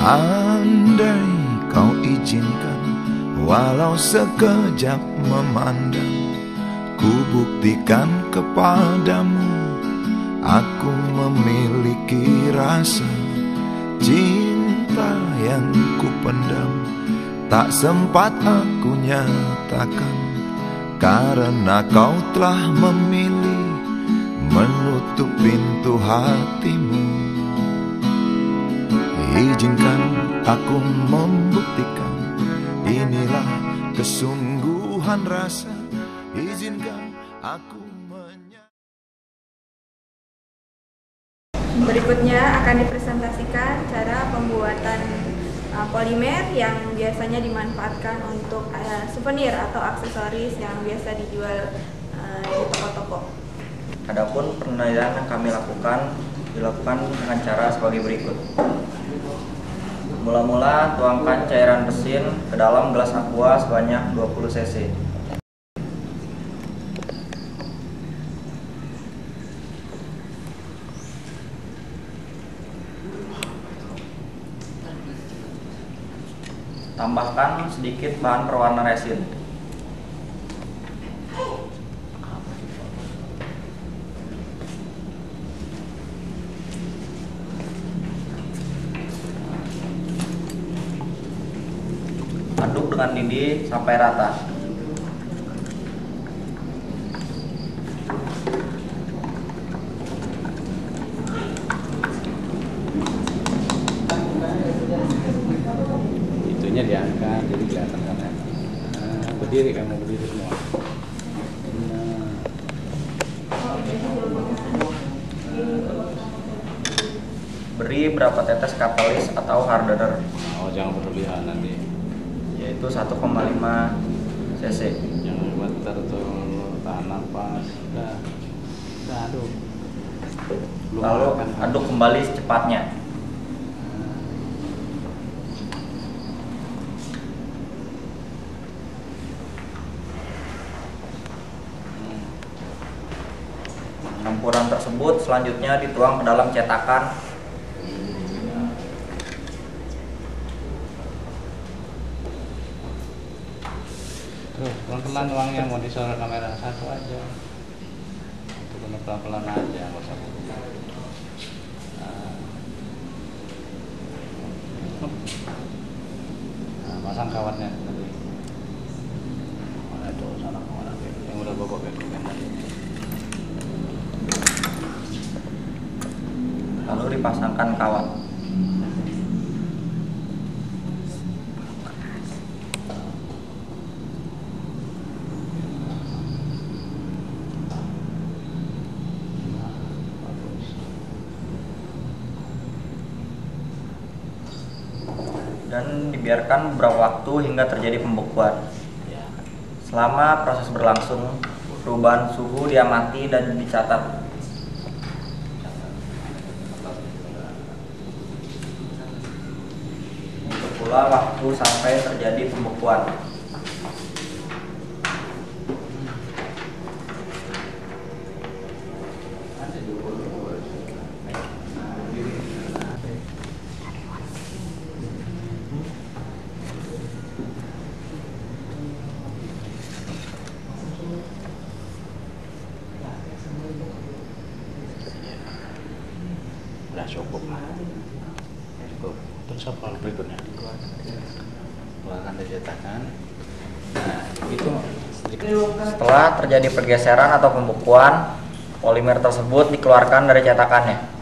Andai kau izinkan, walau sekejap memandang, ku buktikan kepadamu, aku memiliki rasa cinta yang ku pendam. Tak sempat aku nyatakan, karena kau telah memilih menutup pintu hatimu. Izinkan aku membuktikan, inilah kesungguhan rasa. Izinkan aku Berikutnya akan dipresentasikan cara pembuatan polimer yang biasanya dimanfaatkan untuk souvenir atau aksesoris yang biasa dijual di toko-toko. Adapun penilaian yang kami lakukan dilakukan dengan cara sebagai berikut. Mula-mula tuangkan cairan resin ke dalam gelas aqua sebanyak 20 cc. Tambahkan sedikit bahan perwarna resin. Aduk dengan lidi sampai rata. Itunya diangkat jadi kelihatan kan ya. Berdiri, kamu berdiri semua. Beri berapa tetes katalis atau hardener. Oh, jangan berlebihan nanti. Yaitu 1,5 cc. Jangan gemeter tuh, tahan nafas. Udah aduk. Lalu aduk kembali secepatnya. Campuran tersebut selanjutnya dituang ke dalam cetakan. Tuh, pelan-pelan uangnya mau disorot kamera satu aja. Itu benar pelan-pelan aja, nggak usah. Nah, pasang kawatnya nanti. Mana itu sana kemana yang udah bobok kayak tadi. Lalu dipasangkan kawat. Dan dibiarkan beberapa waktu hingga terjadi pembekuan. Selama proses berlangsung, perubahan suhu diamati dan dicatat. Untuk pula waktu sampai terjadi pembekuan. Udah cukup. Terus apa berikutnya? Keluarkan dari cetakan. Nah, itu Setelah terjadi pergeseran atau pembekuan, polimer tersebut dikeluarkan dari cetakannya.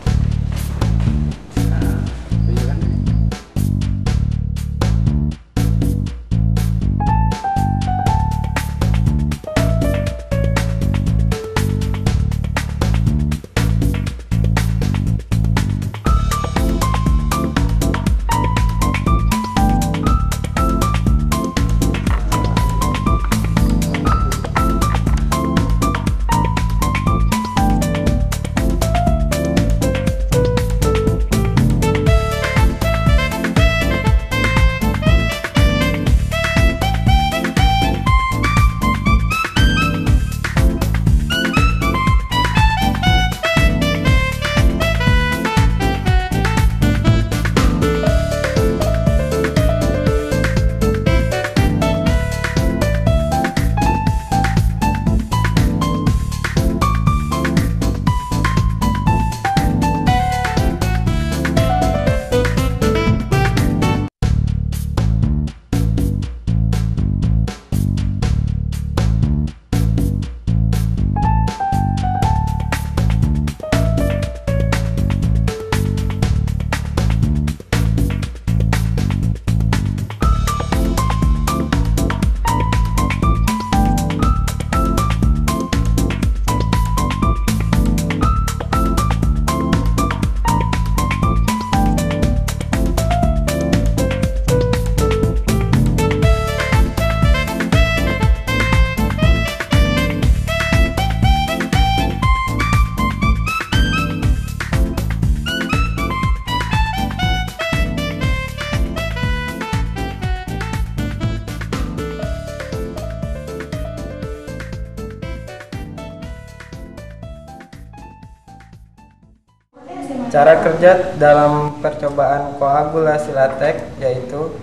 Cara kerja dalam percobaan koagulasi latex yaitu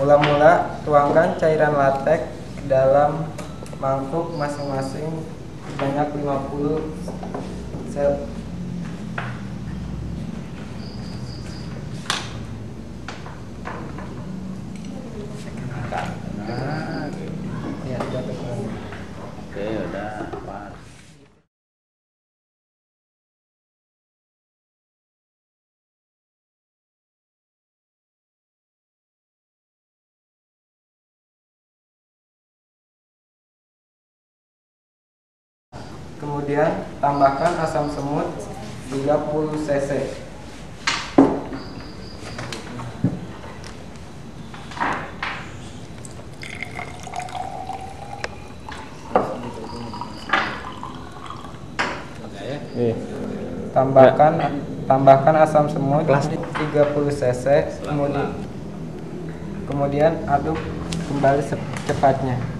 mula-mula tuangkan cairan latex ke dalam mangkuk masing-masing sebanyak 50 sel. Ya, Oke, udah pas. Kemudian tambahkan asam semut 30 cc. Tambahkan asam semut 30 cc. Kemudian aduk kembali secepatnya.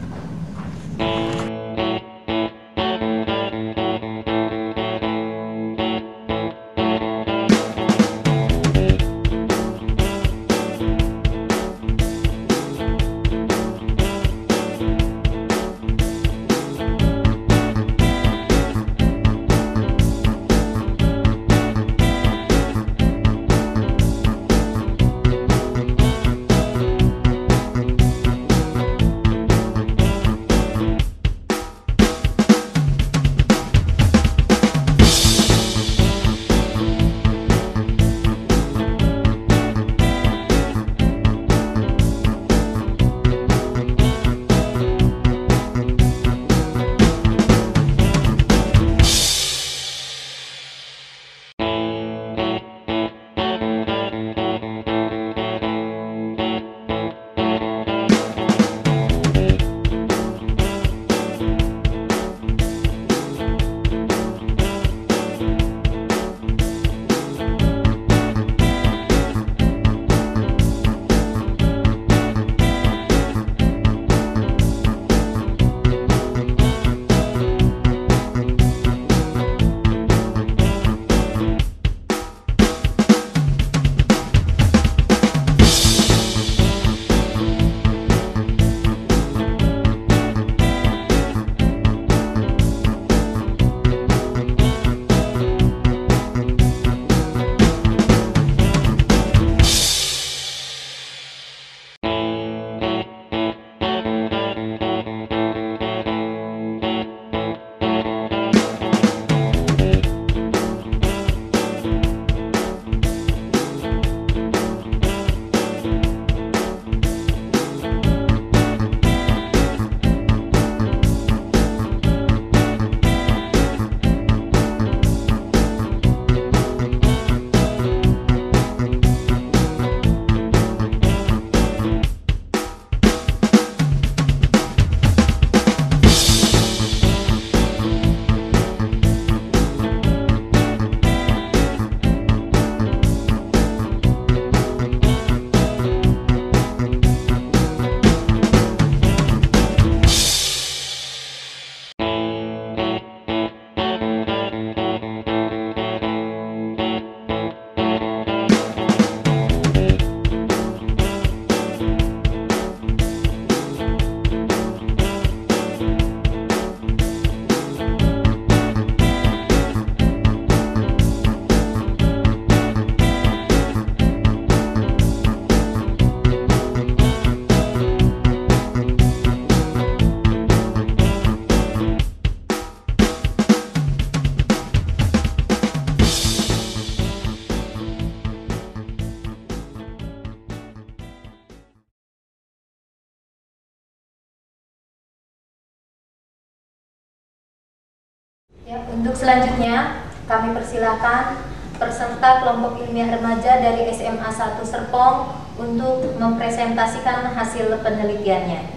Ya, untuk selanjutnya kami persilahkan peserta kelompok ilmiah remaja dari SMA 1 Serpong untuk mempresentasikan hasil penelitiannya.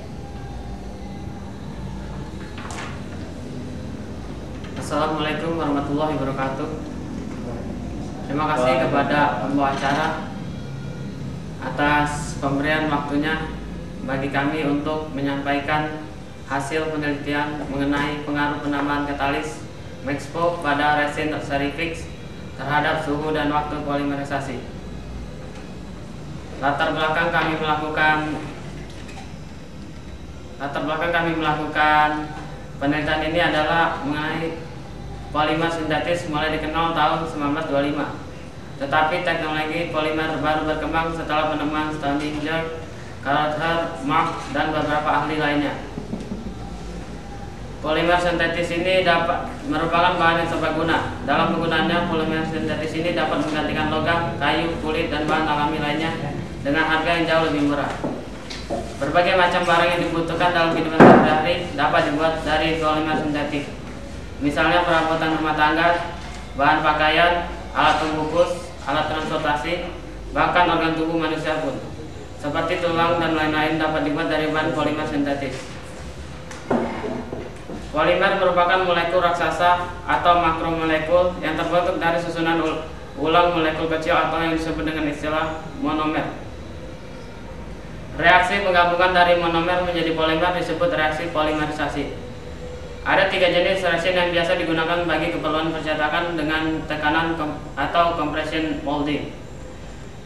Assalamualaikum warahmatullahi wabarakatuh. Terima kasih kepada pembawa acara atas pemberian waktunya bagi kami untuk menyampaikan hasil penelitian mengenai pengaruh penambahan katalis Mexpo pada resin seri fix terhadap suhu dan waktu polimerisasi. Latar belakang kami melakukan penelitian ini adalah mengenai polimer sintetis mulai dikenal tahun 1925. Tetapi teknologi polimer baru berkembang setelah penemuan Staudinger, Carter, Mark, dan beberapa ahli lainnya. Polimer sintetis ini merupakan bahan yang serbaguna. Dalam penggunaannya, polimer sintetis ini dapat menggantikan logam, kayu, kulit, dan bahan alami lainnya dengan harga yang jauh lebih murah. Berbagai macam barang yang dibutuhkan dalam kehidupan sehari-hari dapat dibuat dari polimer sintetik. Misalnya perabotan rumah tangga, bahan pakaian, alat pembungkus, alat transportasi, bahkan organ tubuh manusia pun, seperti tulang dan lain-lain dapat dibuat dari bahan polimer sintetis. Polimer merupakan molekul raksasa atau makromolekul yang terbentuk dari susunan ulang molekul kecil atau yang disebut dengan istilah monomer. Reaksi penggabungan dari monomer menjadi polimer disebut reaksi polimerisasi. Ada 3 jenis resin yang biasa digunakan bagi keperluan percetakan dengan tekanan atau compression molding.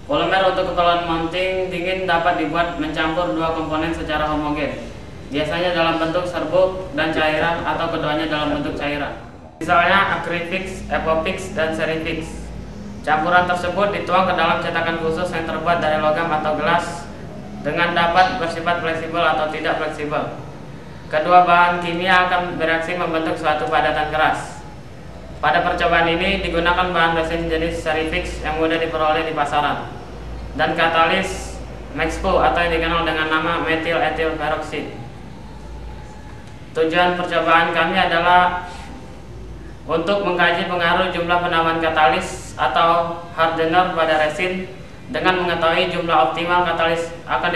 Polimer untuk keperluan mounting dingin dapat dibuat mencampur 2 komponen secara homogen, biasanya dalam bentuk serbuk dan cairan atau keduanya dalam bentuk cairan. Misalnya akrifix, epofix, dan serifix. Campuran tersebut dituang ke dalam cetakan khusus yang terbuat dari logam atau gelas dengan dapat bersifat fleksibel atau tidak fleksibel. Kedua bahan kimia akan bereaksi membentuk suatu padatan keras. Pada percobaan ini digunakan bahan resin jenis serifix yang mudah diperoleh di pasaran dan katalis Mexpo atau yang dikenal dengan nama metil etil peroxide. Tujuan percobaan kami adalah untuk mengkaji pengaruh jumlah penambahan katalis atau hardener pada resin. Dengan mengetahui jumlah optimal katalis akan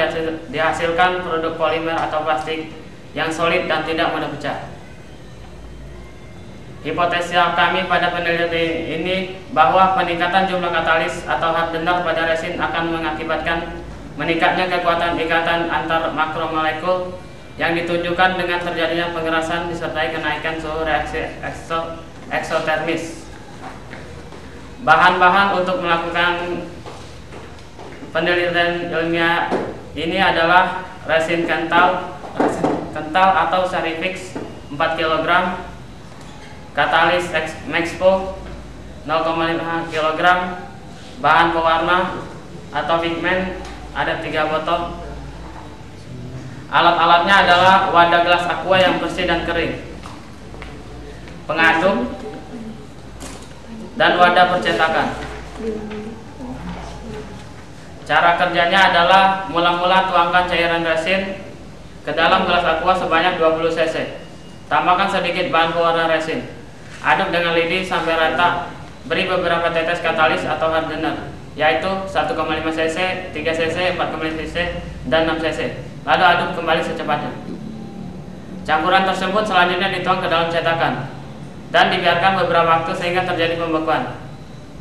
dihasilkan produk polimer atau plastik yang solid dan tidak mudah pecah. Hipotesa kami pada penelitian ini bahwa peningkatan jumlah katalis atau hardener pada resin akan mengakibatkan meningkatnya kekuatan ikatan antar makromolekul yang ditunjukkan dengan terjadinya pengerasan disertai kenaikan suhu reaksi eksotermis. Bahan-bahan untuk melakukan penelitian ilmiah ini adalah resin kental atau serifix 4 kg, katalis Mexpo 0,5 kg, bahan pewarna atau pigmen ada 3 botol. Alat-alatnya adalah wadah gelas aqua yang bersih dan kering, pengaduk, dan wadah percetakan. Cara kerjanya adalah mula-mula tuangkan cairan resin ke dalam gelas aqua sebanyak 20 cc. Tambahkan sedikit bahan pewarna resin. Aduk dengan lidi sampai rata. Beri beberapa tetes katalis atau hardener, yaitu 1,5 cc, 3 cc, 4,5 cc, dan 6 cc. Lalu aduk kembali secepatnya. Campuran tersebut selanjutnya dituang ke dalam cetakan dan dibiarkan beberapa waktu sehingga terjadi pembekuan.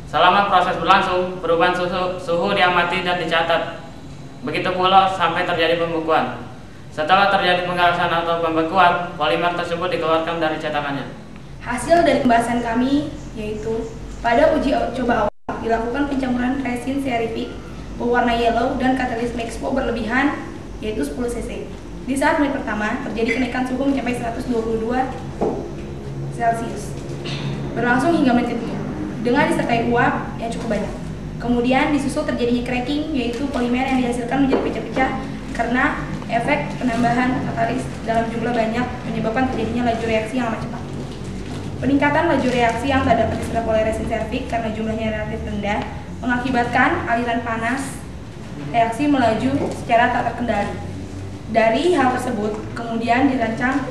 Selama proses berlangsung, perubahan suhu diamati dan dicatat. Begitu pula sampai terjadi pembekuan. Setelah terjadi pengerasan atau pembekuan, polimer tersebut dikeluarkan dari cetakannya. Hasil dari pembahasan kami yaitu pada uji coba awal dilakukan pencampuran resin serifix berwarna yellow dan katalis Mexpo berlebihan yaitu 10 cc. Di saat menit pertama terjadi kenaikan suhu mencapai 122 Celcius. Berlangsung hingga menit ketiga dengan disertai uap yang cukup banyak. Kemudian disusul terjadinya cracking, yaitu polimer yang dihasilkan menjadi pecah-pecah karena efek penambahan katalis dalam jumlah banyak menyebabkan terjadinya laju reaksi yang amat cepat. Peningkatan laju reaksi yang tak dapat diserap oleh resin serifix karena jumlahnya relatif rendah mengakibatkan aliran panas reaksi melaju secara tak terkendali. Dari hal tersebut kemudian dirancang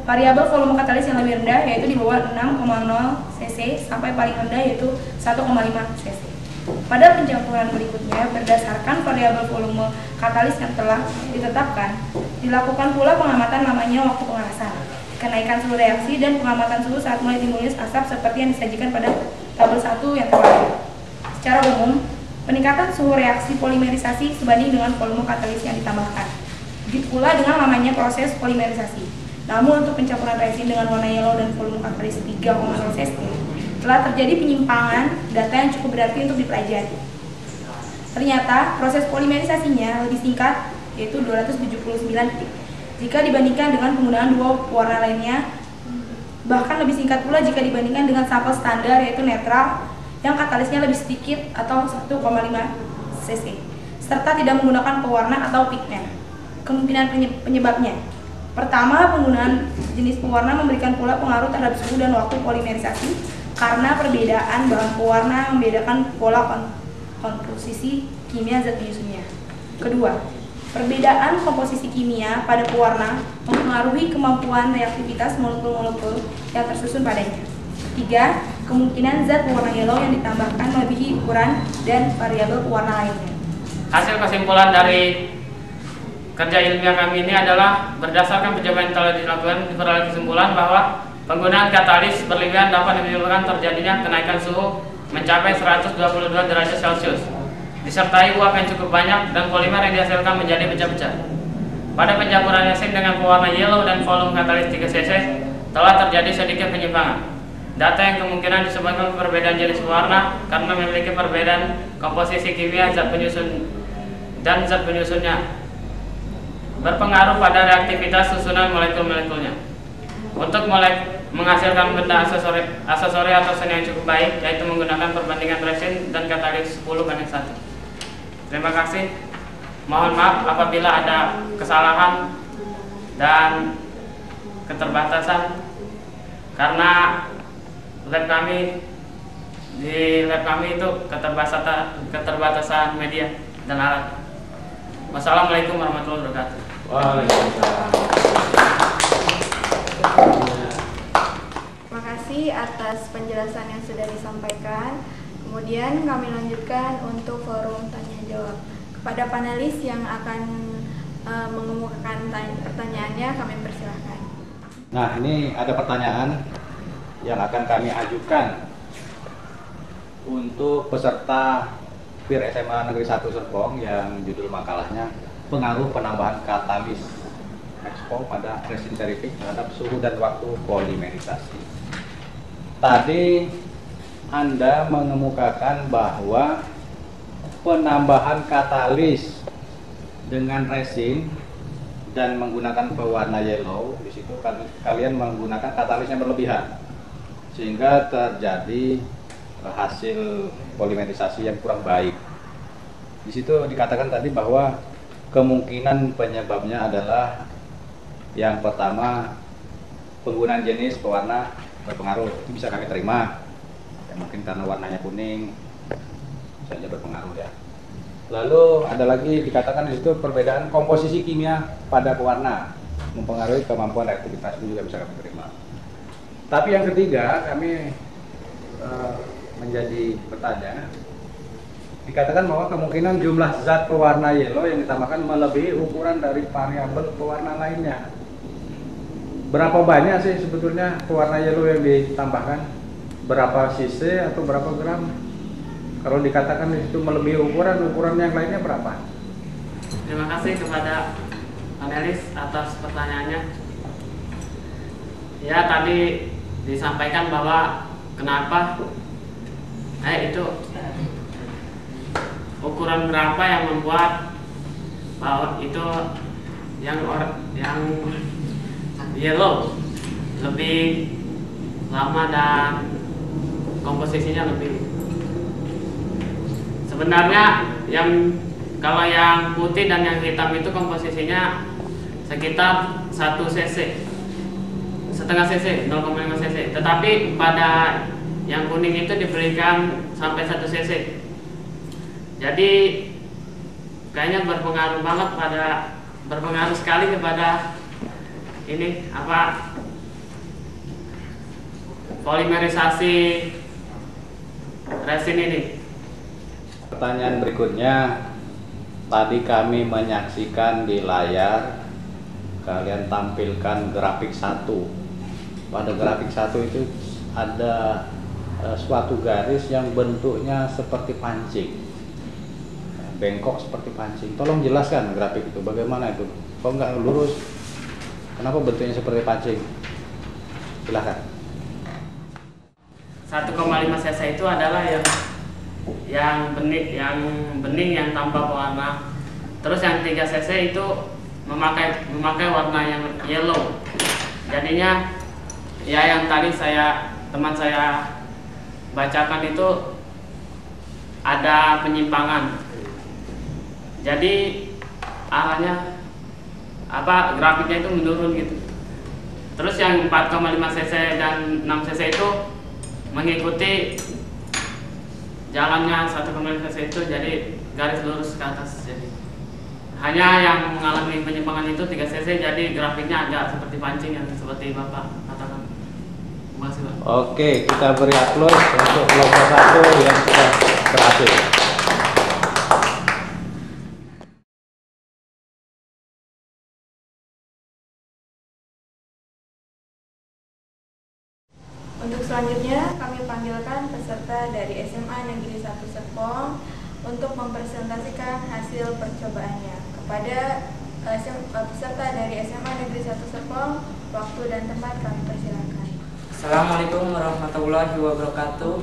variabel volume katalis yang lebih rendah, yaitu di bawah 6,0 cc sampai paling rendah yaitu 1,5 cc. Pada pencampuran berikutnya, berdasarkan variabel volume katalis yang telah ditetapkan, dilakukan pula pengamatan namanya waktu pengerasan, kenaikan suhu reaksi, dan pengamatan suhu saat mulai timbulnya asap seperti yang disajikan pada tabel 1 yang terlalu. Secara umum, peningkatan suhu reaksi polimerisasi sebanding dengan volume katalis yang ditambahkan. Begitu pula dengan namanya proses polimerisasi. Namun untuk pencampuran resin dengan warna yellow dan volume katalis 3,0 cc telah terjadi penyimpangan data yang cukup berarti untuk dipelajari. Ternyata proses polimerisasinya lebih singkat, yaitu 279 detik, jika dibandingkan dengan penggunaan dua pewarna lainnya. Bahkan lebih singkat pula jika dibandingkan dengan sampel standar, yaitu netral, yang katalisnya lebih sedikit atau 1,5 cc, serta tidak menggunakan pewarna atau pigmen. Kemungkinan penyebabnya: pertama, penggunaan jenis pewarna memberikan pula pengaruh terhadap suhu dan waktu polimerisasi karena perbedaan bahan pewarna membedakan pola komposisi kimia zat penyusunnya. Kedua, perbedaan komposisi kimia pada pewarna mempengaruhi kemampuan reaktivitas molekul-molekul yang tersusun padanya. Ketiga, kemungkinan zat pewarna yellow yang ditambahkan melebihi ukuran dan variabel pewarna lainnya. Hasil kesimpulan dari kerja ilmiah kami ini adalah berdasarkan pencobaan yang telah dilakukan, diperoleh kesimpulan bahwa penggunaan katalis berlebihan dapat menimbulkan terjadinya kenaikan suhu mencapai 122 derajat Celcius, disertai uap yang cukup banyak dan polimer yang dihasilkan menjadi pecah-pecah. Pada pencampuran resin dengan pewarna yellow dan volume katalis 3 cc telah terjadi sedikit penyimpangan data yang kemungkinan disebabkan perbedaan jenis pewarna karena memiliki perbedaan komposisi kimia zat penyusun dan zat penyusunnya, berpengaruh pada reaktivitas susunan molekul-molekulnya. Untuk menghasilkan benda aksesori atau sen yang cukup baik, yaitu menggunakan perbandingan resin dan katalis 10:1. Terima kasih. Mohon maaf apabila ada kesalahan dan keterbatasan, karena di lab kami itu keterbatasan media dan alat. Wassalamualaikum warahmatullahi wabarakatuh. Waalaikumsalam. Terima kasih atas penjelasan yang sudah disampaikan. Kemudian kami lanjutkan untuk forum tanya jawab. Kepada panelis yang akan mengemukakan pertanyaannya, kami persilahkan. Nah, ini ada pertanyaan yang akan kami ajukan untuk peserta PIR SMA Negeri 1 Serpong yang judul makalahnya pengaruh penambahan katalis ekspor pada resin serifik terhadap suhu dan waktu polimerisasi. Tadi Anda mengemukakan bahwa penambahan katalis dengan resin dan menggunakan pewarna yellow, di situ kalian menggunakan katalisnya berlebihan sehingga terjadi hasil polimerisasi yang kurang baik. Di situ dikatakan tadi bahwa kemungkinan penyebabnya adalah yang pertama, penggunaan jenis pewarna berpengaruh. Itu bisa kami terima. Ya, mungkin karena warnanya kuning saja berpengaruh ya. Lalu ada lagi dikatakan di situ perbedaan komposisi kimia pada pewarna mempengaruhi kemampuan reaktivitas, itu juga bisa kami terima. Tapi yang ketiga kami menjadi bertanya, dikatakan bahwa kemungkinan jumlah zat pewarna yellow yang ditambahkan melebihi ukuran dari variabel pewarna lainnya. Berapa banyak sih sebetulnya pewarna yellow yang ditambahkan? Berapa cc atau berapa gram? Kalau dikatakan itu melebihi ukuran yang lainnya berapa? Terima kasih kepada panelis atas pertanyaannya. Ya, tadi disampaikan bahwa kenapa itu ukuran berapa yang membuat bahwa itu yang yellow lebih lama dan komposisinya lebih. Sebenarnya kalau yang putih dan yang hitam itu komposisinya sekitar 1 cc, setengah cc, 0,5 cc. Tetapi pada yang kuning itu diberikan sampai 1 cc. Jadi kayaknya berpengaruh sekali kepada ini polimerisasi resin ini. Pertanyaan berikutnya, tadi kami menyaksikan di layar kalian tampilkan grafik 1. Pada grafik 1 itu ada suatu garis yang bentuknya seperti pancing, bengkok seperti pancing. Tolong jelaskan grafik itu, bagaimana itu? Kok nggak lurus? Kenapa bentuknya seperti pancing? Silahkan. 1,5 cc itu adalah yang bening yang tanpa pewarna. Terus yang 3 cc itu memakai warna yang yellow. Jadinya ya yang tadi teman saya bacakan itu ada penyimpangan. Jadi arahnya grafiknya itu menurun gitu. Terus yang 4,5 cc dan 6 cc itu mengikuti jalannya 1,5 cc itu, jadi garis lurus ke atas. Jadi hanya yang mengalami penyimpangan itu 3 cc, jadi grafiknya agak seperti pancing yang seperti Bapak katakan. Terima kasih, Pak. Oke, kita beri aplaus untuk kelompok 1 yang sudah berhasil. Untuk selanjutnya kami panggilkan peserta dari SMA Negeri 1 Serpong untuk mempresentasikan hasil percobaannya. Kepada peserta dari SMA Negeri 1 Serpong, waktu dan tempat kami persilakan. Assalamualaikum warahmatullahi wabarakatuh.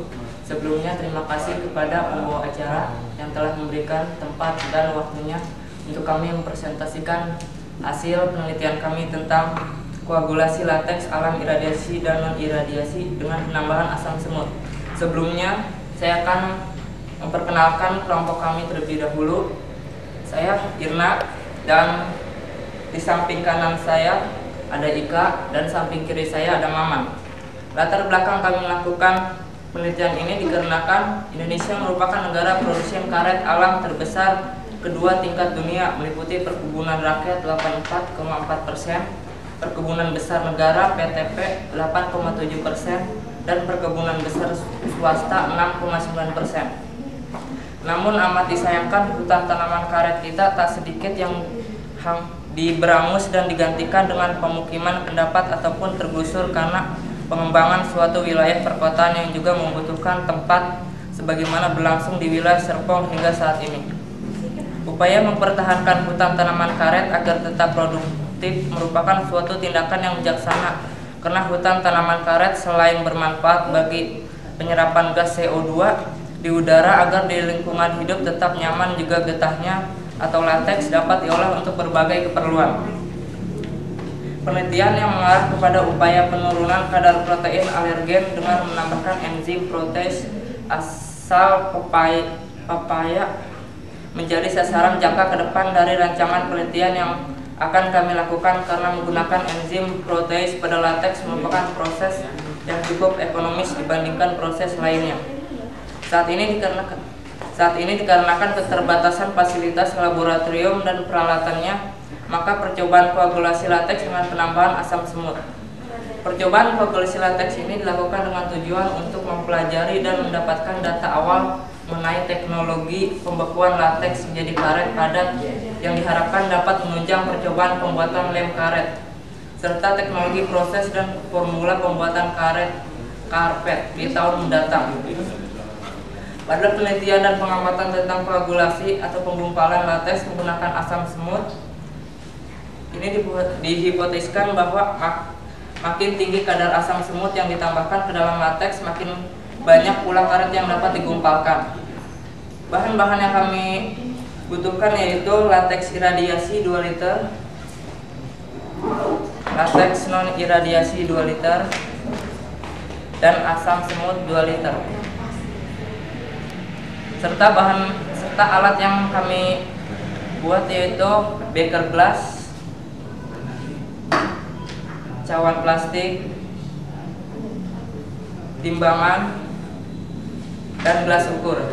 Sebelumnya terima kasih kepada pembawa acara yang telah memberikan tempat dan waktunya untuk kami mempresentasikan hasil penelitian kami tentang koagulasi lateks alam iradiasi dan non-iradiasi dengan penambahan asam semut. Sebelumnya, saya akan memperkenalkan kelompok kami terlebih dahulu. Saya Irna, dan di samping kanan saya ada Ika, dan samping kiri saya ada Maman. Latar belakang kami melakukan penelitian ini dikarenakan Indonesia merupakan negara produsen karet alam terbesar kedua tingkat dunia, meliputi perkebunan rakyat 84,4%, perkebunan besar negara PTP 8,7%, dan perkebunan besar swasta 6,9%. Namun amat disayangkan hutan tanaman karet kita tak sedikit yang diberangus dan digantikan dengan pemukiman pendapat ataupun tergusur karena pengembangan suatu wilayah perkotaan yang juga membutuhkan tempat sebagaimana berlangsung di wilayah Serpong hingga saat ini. Upaya mempertahankan hutan tanaman karet agar tetap produktif merupakan suatu tindakan yang bijaksana, karena hutan tanaman karet selain bermanfaat bagi penyerapan gas CO2 di udara agar di lingkungan hidup tetap nyaman, juga getahnya atau lateks dapat diolah untuk berbagai keperluan. Penelitian yang mengarah kepada upaya penurunan kadar protein alergen dengan menambahkan enzim protease asal pepaya menjadi sasaran jangka ke depan dari rancangan penelitian yang akan kami lakukan, karena menggunakan enzim protease pada lateks merupakan proses yang cukup ekonomis dibandingkan proses lainnya. Saat ini dikarenakan keterbatasan fasilitas laboratorium dan peralatannya, maka percobaan koagulasi lateks dengan penambahan asam semut. Percobaan koagulasi lateks ini dilakukan dengan tujuan untuk mempelajari dan mendapatkan data awal mengenai teknologi pembekuan lateks menjadi karet padat yang diharapkan dapat menunjang percobaan pembuatan lem karet, serta teknologi proses dan formula pembuatan karpet di tahun mendatang. Pada penelitian dan pengamatan tentang koagulasi atau penggumpalan lateks menggunakan asam semut, ini dihipotesiskan bahwa makin tinggi kadar asam semut yang ditambahkan ke dalam lateks, makin banyak pula karet yang dapat digumpalkan. Bahan-bahan yang kami butuhkan yaitu lateks iradiasi 2 liter, lateks non iradiasi 2 liter, dan asam semut 2 liter. Serta alat yang kami buat yaitu beker glass, cawan plastik, timbangan, dan gelas ukur.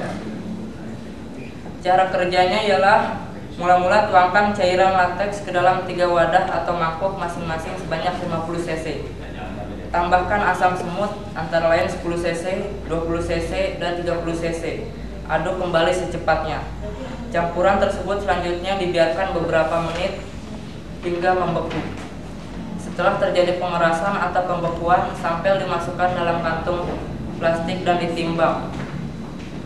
Cara kerjanya ialah mula-mula tuangkan cairan lateks ke dalam 3 wadah atau mangkok masing-masing sebanyak 50 cc. Tambahkan asam semut antara lain 10 cc, 20 cc, dan 30 cc. Aduk kembali secepatnya. Campuran tersebut selanjutnya dibiarkan beberapa menit hingga membeku. Setelah terjadi pemerasan atau pembekuan, sampel dimasukkan dalam kantung plastik dan ditimbang.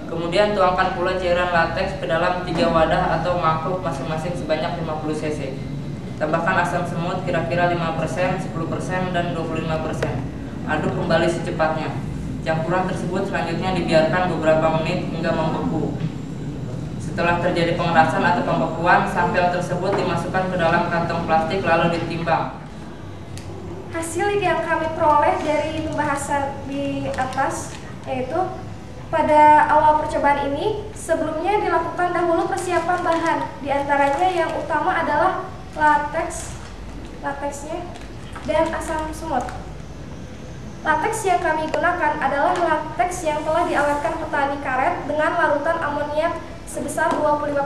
Kemudian tuangkan pula cairan lateks ke dalam 3 wadah atau mangkuk masing-masing sebanyak 50 cc. Tambahkan asam semut kira-kira 5%, 10%, dan 25%. Aduk kembali secepatnya. Campuran tersebut selanjutnya dibiarkan beberapa menit hingga membeku. Setelah terjadi pengerasan atau pembekuan, sampel tersebut dimasukkan ke dalam kantong plastik lalu ditimbang. Hasil yang kami peroleh dari pembahasan di atas yaitu pada awal percobaan ini sebelumnya dilakukan dahulu persiapan bahan, diantaranya yang utama adalah lateksnya dan asam semut. Lateks yang kami gunakan adalah lateks yang telah diawetkan petani karet dengan larutan amoniak sebesar 25%.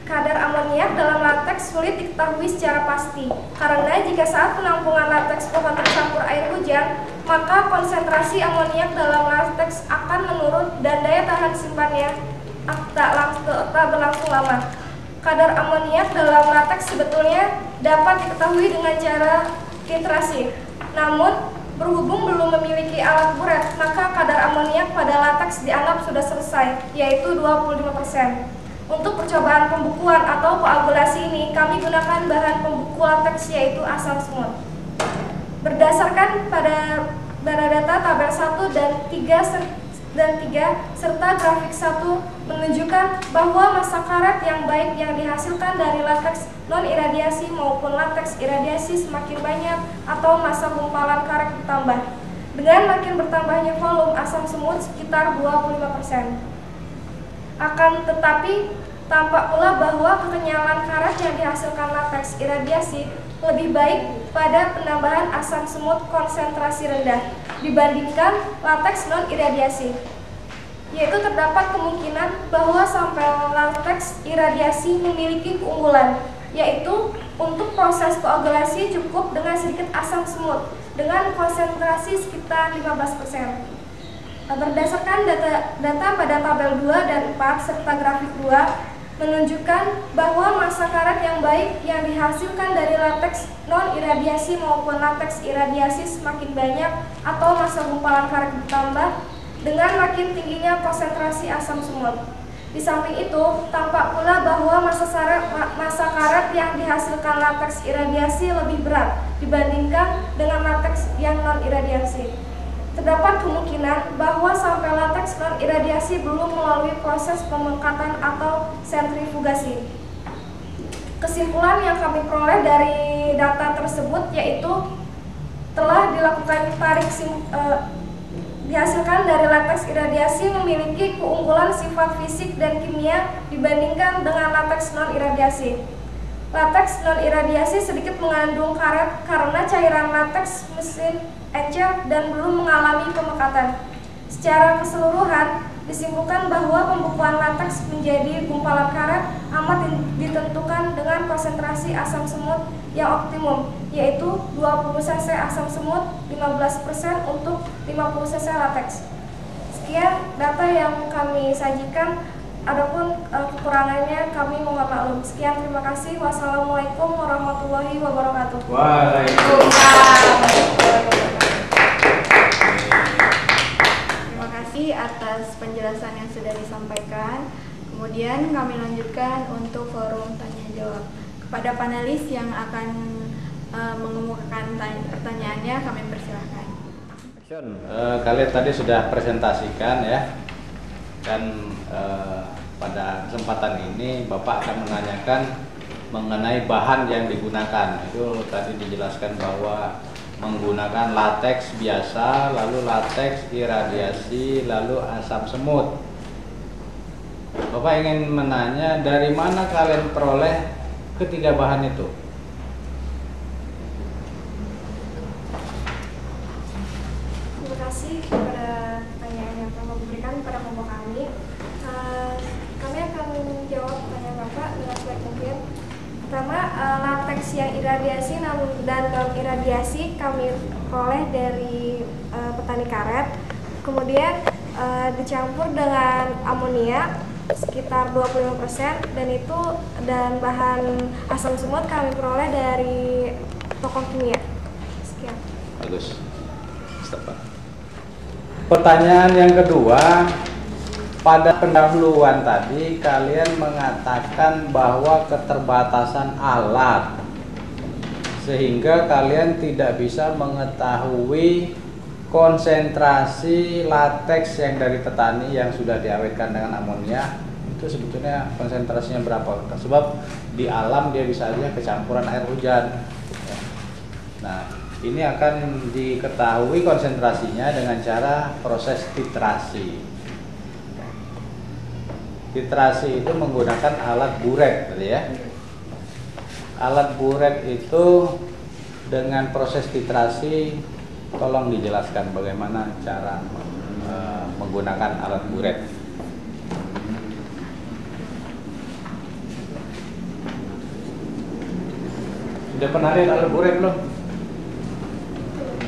Kadar amoniak dalam lateks sulit diketahui secara pasti, karena jika saat penampungan lateks pohon tercampur air hujan, maka konsentrasi amoniak dalam lateks akan menurun dan daya tahan simpannya tak berlangsung lama. Kadar amoniak dalam lateks sebetulnya dapat diketahui dengan cara titrasi. Namun, berhubung belum memiliki alat buret, maka kadar amoniak pada lateks dianggap sudah selesai, yaitu 25%. Untuk percobaan pembukuan atau koagulasi ini, kami gunakan bahan pembuku lateks yaitu asam semut. Berdasarkan pada data tabel 1 dan 3 serta grafik 1 menunjukkan bahwa massa karet yang baik yang dihasilkan dari lateks non-iradiasi maupun lateks iradiasi semakin banyak atau massa gumpalan karet bertambah. Dengan makin bertambahnya volume asam semut sekitar 25%. Akan tetapi, tampak pula bahwa kekenyalan karet yang dihasilkan lateks iradiasi lebih baik pada penambahan asam semut konsentrasi rendah dibandingkan lateks non-iradiasi. Yaitu terdapat kemungkinan bahwa sampel lateks iradiasi memiliki keunggulan, yaitu untuk proses koagulasi cukup dengan sedikit asam semut dengan konsentrasi sekitar 15%. Berdasarkan data pada tabel 2 dan 4 serta grafik 2 menunjukkan bahwa massa karet yang baik yang dihasilkan dari lateks non-iradiasi maupun lateks iradiasi semakin banyak atau massa gumpalan karet bertambah dengan makin tingginya konsentrasi asam semut. Di samping itu, tampak pula bahwa massa karet yang dihasilkan lateks iradiasi lebih berat dibandingkan dengan lateks yang non-iradiasi. Terdapat kemungkinan bahwa sampel lateks non-iradiasi belum melalui proses pemengkatan atau sentrifugasi. Kesimpulan yang kami peroleh dari data tersebut yaitu telah dilakukan dihasilkan dari lateks iradiasi memiliki keunggulan sifat fisik dan kimia dibandingkan dengan lateks non-iradiasi. Lateks non-iradiasi sedikit mengandung karet karena cairan lateks mesin encer dan belum mengalami pemekatan. Secara keseluruhan, disimpulkan bahwa pembukuan lateks menjadi gumpalan karet amat ditentukan dengan konsentrasi asam semut yang optimum, yaitu 20 cc asam semut, 15% untuk 50 cc lateks. Sekian data yang kami sajikan. Adapun kekurangannya kami mohon maklum. Sekian, terima kasih. Wassalamualaikum warahmatullahi wabarakatuh. Waalaikumsalam. Terima kasih atas penjelasan yang sudah disampaikan. Kemudian kami lanjutkan untuk forum tanya jawab. Kepada panelis yang akan mengemukakan pertanyaannya, kami persilahkan. Kalian tadi sudah presentasikan ya, dan pada kesempatan ini Bapak akan menanyakan mengenai bahan yang digunakan. Itu tadi dijelaskan bahwa menggunakan lateks biasa, lalu lateks iradiasi, lalu asam semut. Bapak ingin menanya dari mana kalian peroleh ketiga bahan itu? Terima kasih kepada pertanyaan yang telah diberikan kepada kelompok kami. Kami akan menjawab pertanyaan Bapak dengan sebaik mungkin. Pertama, lateks yang iradiasi dan non-iradiasi kami peroleh dari petani karet. Kemudian dicampur dengan amonia sekitar 25% dan bahan asam semut kami peroleh dari toko kimia. Sekian. Bagus. Pertanyaan yang kedua, pada pendahuluan tadi kalian mengatakan bahwa keterbatasan alat sehingga kalian tidak bisa mengetahui konsentrasi lateks yang dari petani yang sudah diawetkan dengan amonia itu sebetulnya konsentrasinya berapa? Sebab di alam dia bisa aja kecampuran air hujan. Nah, ini akan diketahui konsentrasinya dengan cara proses titrasi. Titrasi itu menggunakan alat buret, ya. Alat buret itu dengan proses titrasi, tolong dijelaskan bagaimana cara menggunakan alat buret. Sudah pernah lihat alat buret belum?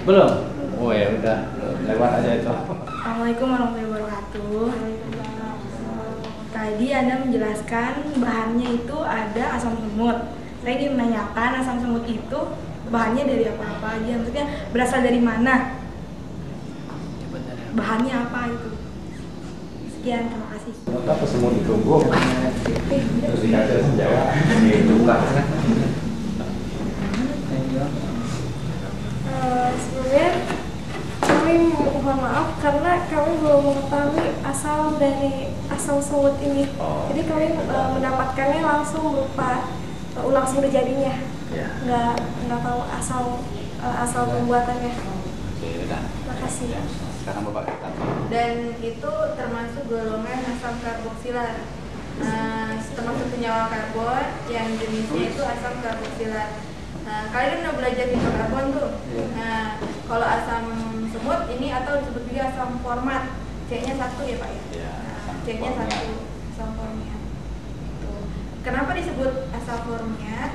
Belum? Oh ya udah, lewat aja itu. Assalamualaikum warahmatullahi wabarakatuh. Tadi Anda menjelaskan bahannya itu ada asam semut. Saya ingin menanyakan asam semut itu bahannya dari apa aja? Maksudnya berasal dari mana? Bahannya apa itu? Sekian, terima kasih. Apa semut ditunggu? Terus dikasih senjawa, ditukar. Sebenarnya kami mohon maaf karena kami belum mengetahui asal dari asam semut ini. Jadi kami mendapatkannya langsung berupa langsung terjadinya. Nggak tahu asal pembuatannya. Terima kasih. Sekarang Bapak kita. Dan itu termasuk golongan asam karboksilat. Termasuk senyawa karbon yang jenisnya itu asam karboksilat. Nah, kalian udah belajar hidrokarbon tuh. Nah, kalau asam semut ini atau disebut juga asam format, C-nya 1 ya Pak ya? Nah, C-nya 1, asam format. Kenapa disebut asam format?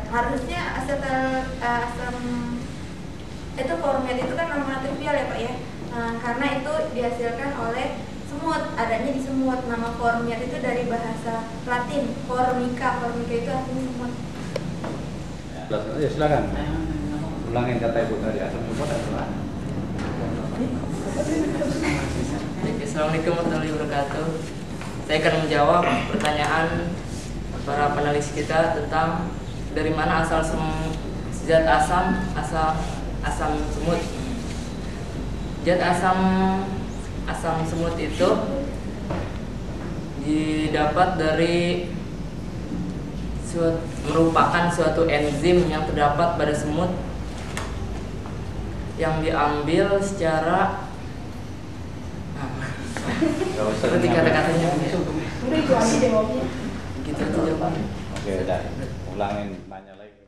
Harusnya asam itu format itu kan nama trivial ya Pak ya? Karena itu dihasilkan oleh semut, adanya di semut. Nama format itu dari bahasa Latin, formica. Formica itu artinya semut. Ya silakan. Ulangin kata Ibu tadi asam semut adalah. Assalamualaikum warahmatullahi wabarakatuh. Saya akan menjawab pertanyaan para panelis kita tentang dari mana asal zat asam semut. Zat asam semut itu didapat dari merupakan suatu enzim yang terdapat pada semut yang diambil secara seperti kata-katanya gitu aja jawabannya. Oke, udah ulangin nanya lagi.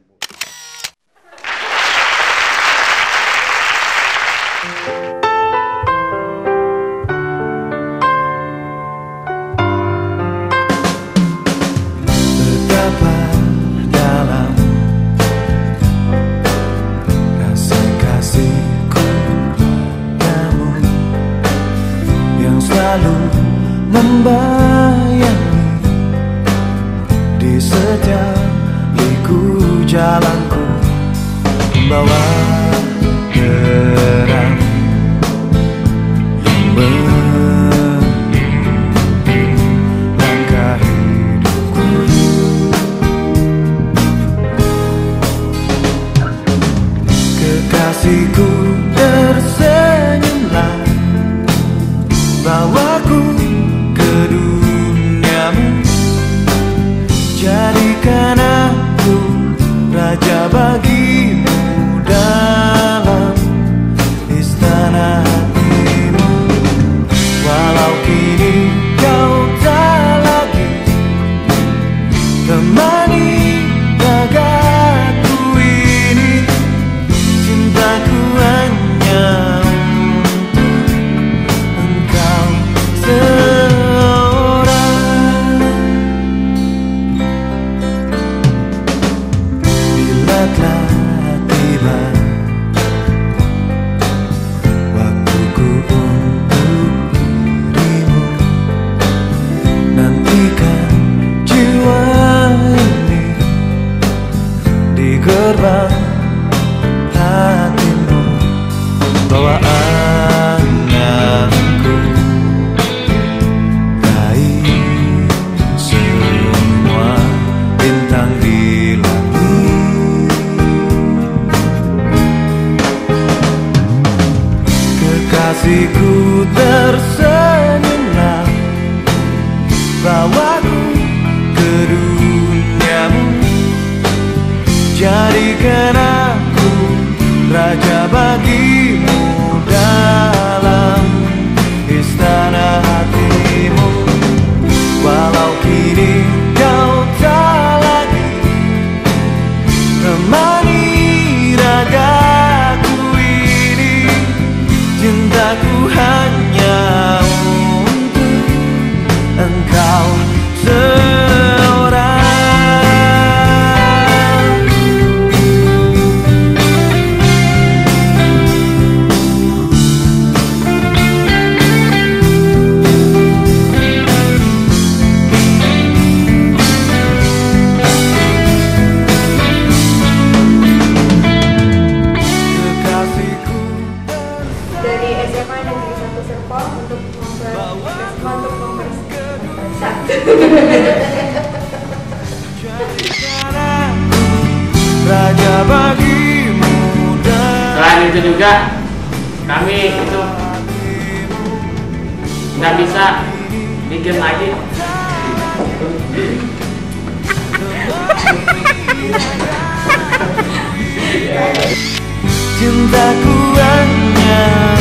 Betapa dalam rasa kasihku padamu yang selalu membayangi di setiap liku jalanku, membawa terang yang melangkah hidupku. Kekasihku tersenyumlah, bawaku ke duniamu, jadikan aku raja bagimu dalam istana hatimu. Walau kini kau tak lagi temani ragaku ini, cintaku hanya untuk engkau. Raja bagimu dan Selain itu juga kami itu nggak bisa bikin lagi. cintaku hanya